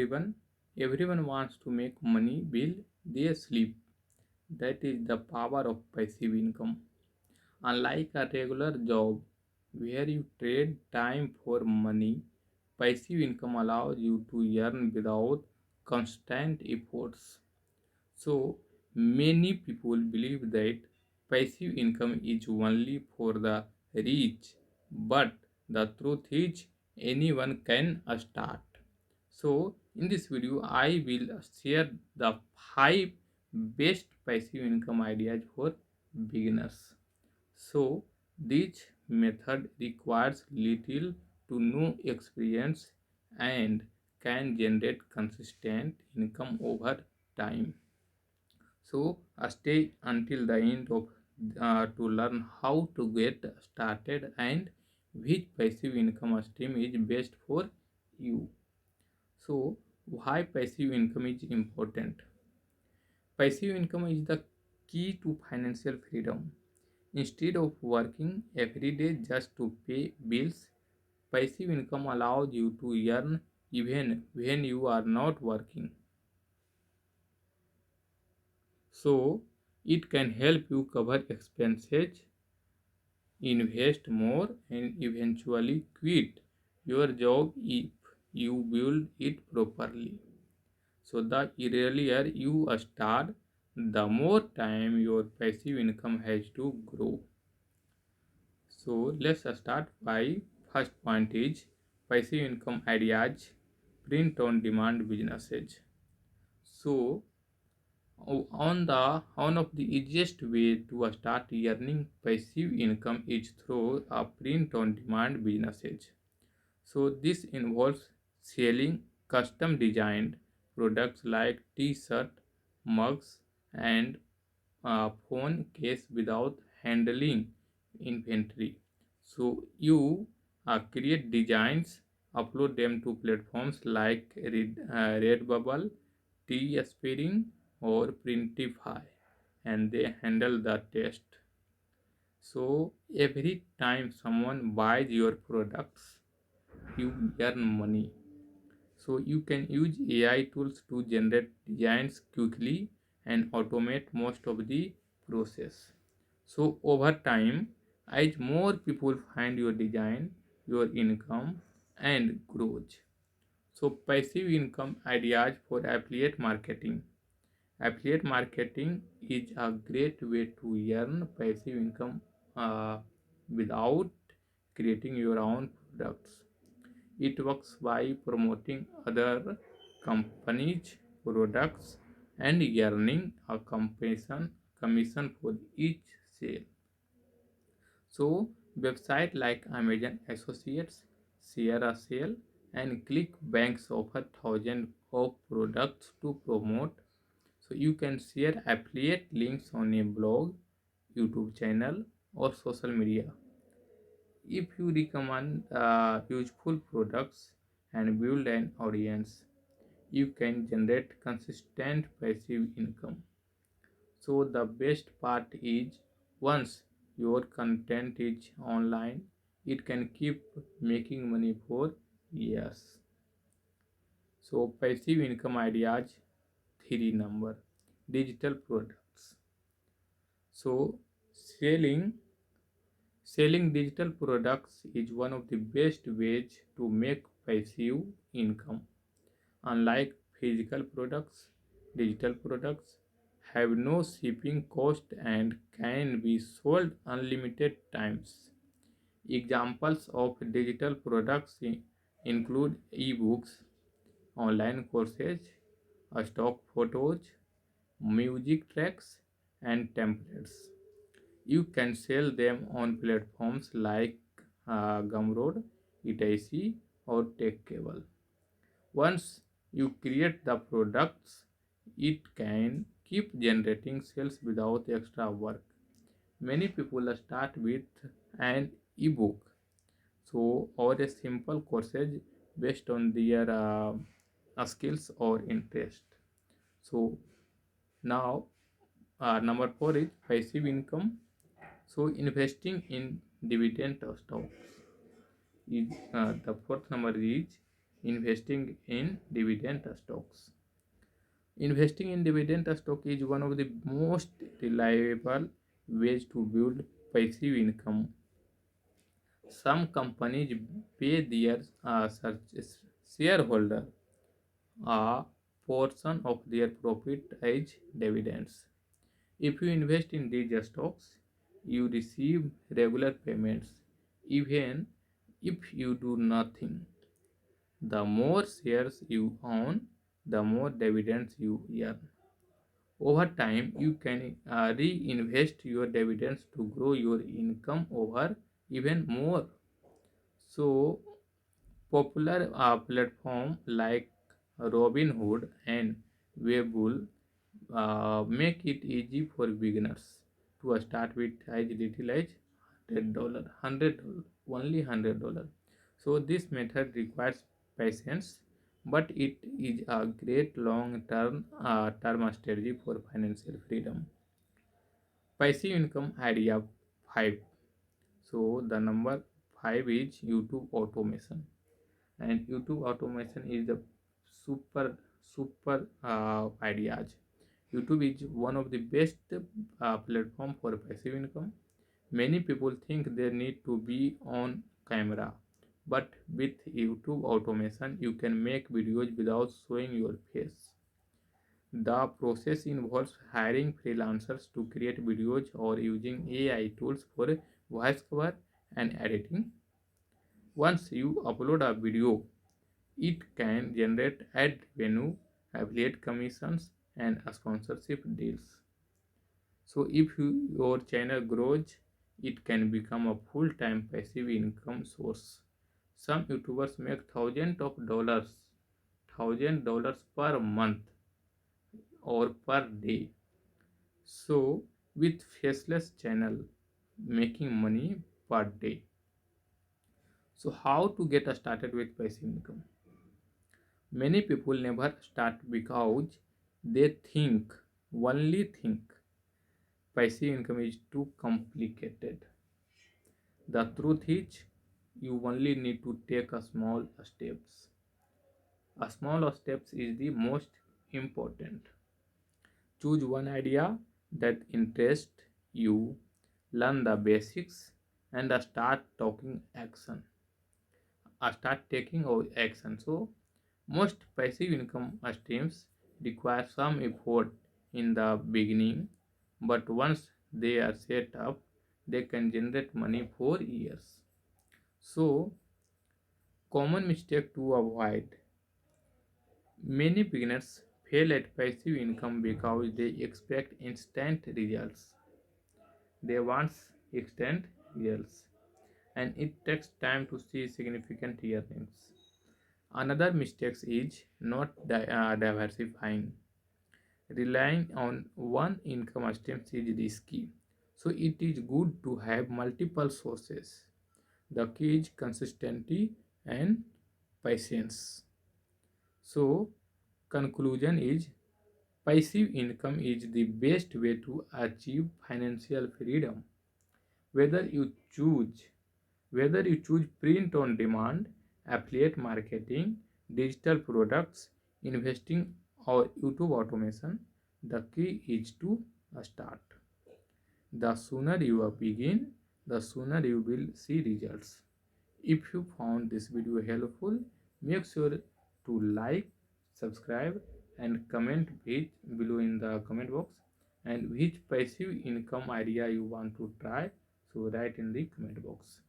everyone. Everyone wants to make money while they sleep. That is the power of passive income. Unlike a regular job where you trade time for money, passive income allows you to earn without constant efforts. So many people believe that passive income is only for the rich, but the truth is anyone can start. So in this video I will share the 5 best passive income ideas for beginners. So this method requires little to no experience and can generate consistent income over time. So stay until the end of to learn how to get started and which passive income stream is best for you. So why passive income is important? Passive income is the key to financial freedom. Instead of working every day just to pay bills, passive income allows you to earn even when you are not working. So it can help you cover expenses, invest more, and eventually quit your job if you build it properly. So the earlier you start, the more time your passive income has to grow. So let's start by first point is passive income ideas, print on demand businesses. So one of the easiest way to start earning passive income is through a print on demand businesses. So this involves selling custom designed products like t-shirt, mugs, and phone case without handling inventory. So you create designs, upload them to platforms like Redbubble, Teespring, or Printify, and they handle the test. So every time someone buys your products, you earn money. So you can use AI tools to generate designs quickly and automate most of the process. So over time, as more people find your design, your income and grows. So passive income ideas for affiliate marketing. Affiliate marketing is a great way to earn passive income uh, without creating your own products. It works by promoting other companies' products and earning a commission for each sale. So, websites like Amazon Associates, Sierra Sale, and ClickBanks offer thousands of products to promote. So, you can share affiliate links on a blog, YouTube channel, or social media. If you recommend useful products and build an audience, you can generate consistent passive income. So the best part is once your content is online, it can keep making money for years. So passive income ideas, three number digital products. So selling selling digital products is one of the best ways to make passive income. Unlike physical products, digital products have no shipping cost and can be sold unlimited times. Examples of digital products include ebooks, online courses, stock photos, music tracks, and templates. You can sell them on platforms like Gumroad, Etsy, or TechCable. Once you create the products, it can keep generating sales without extra work. Many people start with an ebook, so or a simple courses based on their skills or interest. So now number four is passive income. So investing in dividend stocks is the fourth number is investing in dividend stocks. Investing in dividend stock is one of the most reliable ways to build passive income. Some companies pay their shareholder a portion of their profit as dividends. If you invest in these stocks, you receive regular payments even if you do nothing. The more shares you own, the more dividends you earn. Over time, you can reinvest your dividends to grow your income over even more. So, popular platforms like Robinhood and Webull make it easy for beginners to start with as little as $100, only $100. So this method requires patience, but it is a great long term strategy for financial freedom. Passive income idea 5. So the number 5 is YouTube automation, and YouTube automation is the super ideas. YouTube is one of the best platform for passive income. Many people think they need to be on camera, but with YouTube automation, you can make videos without showing your face. The process involves hiring freelancers to create videos or using AI tools for voiceover and editing. Once you upload a video, it can generate ad revenue, affiliate commissions, and sponsorship deals. So if your channel grows, it can become a full-time passive income source. Some YouTubers make $1,000 per month or per day. So with faceless channel making money per day. So how to get started with passive income? Many people never start because they only think passive income is too complicated. The truth is, you only need to take a small steps. A small steps is the most important. Choose one idea that interests you, learn the basics, and start taking action. So most passive income streams require some effort in the beginning, but once they are set up, they can generate money for years. So, common mistake to avoid. Many beginners fail at passive income because they expect instant results. They want instant results, and it takes time to see significant earnings. Another mistake is not diversifying. Relying on one income stream is risky. So it is good to have multiple sources. The key is consistency and patience. So conclusion is passive income is the best way to achieve financial freedom. Whether you choose whether you choose print on demand, affiliate marketing, digital products, investing, or YouTube automation, the key is to start. The sooner you begin, the sooner you will see results. If you found this video helpful, make sure to like, subscribe, and comment below in the comment box, and which passive income idea you want to try. So write in the comment box.